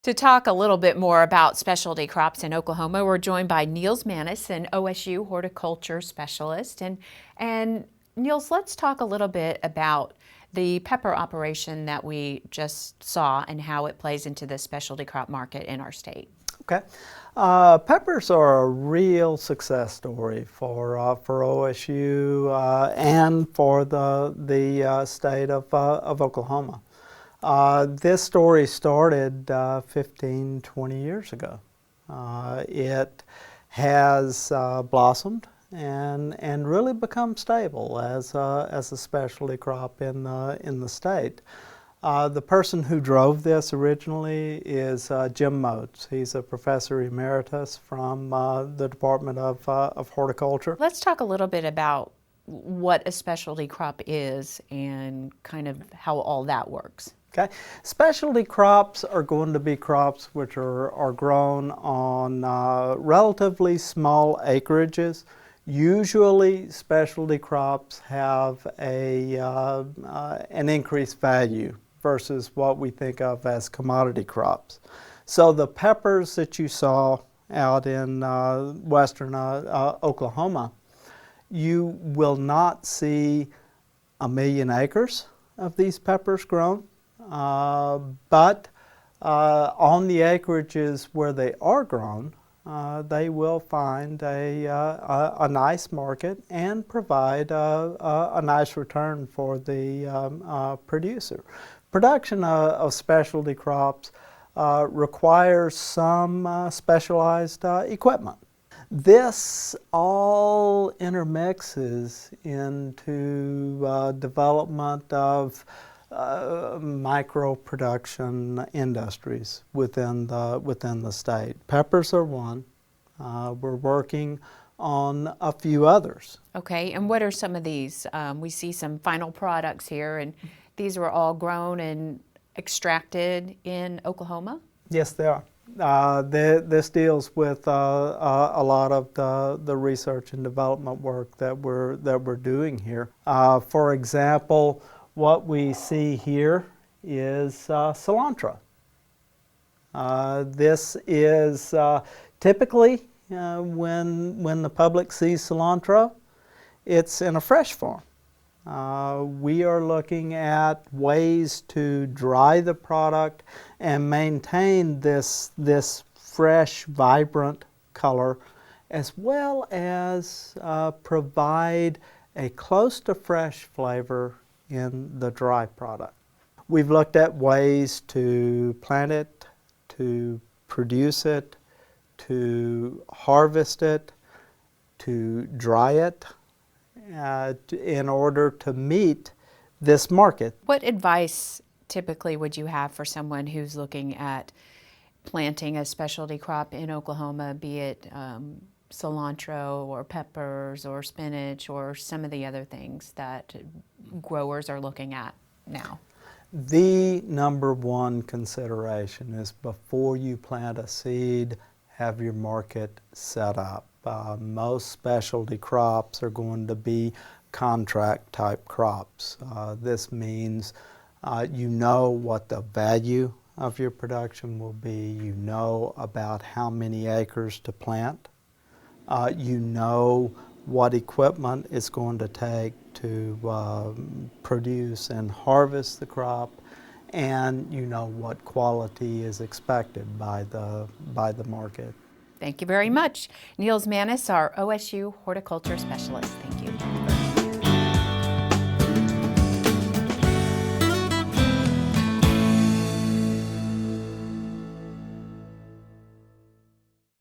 To talk a little bit more about specialty crops in Oklahoma, we're joined by Niels Maness, an OSU horticulture specialist. And Niels, let's talk a little bit about the pepper operation that we just saw and how it plays into the specialty crop market in our state. Okay. Peppers are a real success story for OSU and for the state of Oklahoma. This story started 15, 20 years ago. It has blossomed and really become stable as a specialty crop in the state. The person who drove this originally is Jim Motes. He's a professor emeritus from the Department of Horticulture. Let's talk a little bit about what a specialty crop is and kind of how all that works. Okay. Specialty crops are going to be crops which are grown on relatively small acreages. Usually specialty crops have an increased value versus what we think of as commodity crops. So the peppers that you saw out in western Oklahoma, you will not see 1 million acres of these peppers grown, but on the acreages where they are grown, they will find a nice market and provide a nice return for the producer. Production of specialty crops requires some specialized equipment. This all intermixes into development of micro production industries within the state. Peppers are one. We're working on a few others. Okay, and what are some of these? We see some final products here, and these were all grown and extracted in Oklahoma? Yes, they are. This deals with a lot of the research and development work that we're doing here. For example, what we see here is cilantro. This is typically when the public sees cilantro, it's in a fresh form. We are looking at ways to dry the product and maintain this fresh, vibrant color, as well as provide a close to fresh flavor in the dry product. We've looked at ways to plant it, to produce it, to harvest it, to dry it, in order to meet this market. What advice typically would you have for someone who's looking at planting a specialty crop in Oklahoma, be it cilantro or peppers or spinach or some of the other things that growers are looking at now? The number one consideration is before you plant a seed, have your market set up. Most specialty crops are going to be contract type crops. This means you know what the value of your production will be, you know about how many acres to plant, you know what equipment it's going to take to produce and harvest the crop, and you know what quality is expected by the market. Thank you very much. Niels Maness, our OSU horticulture specialist. Thank you.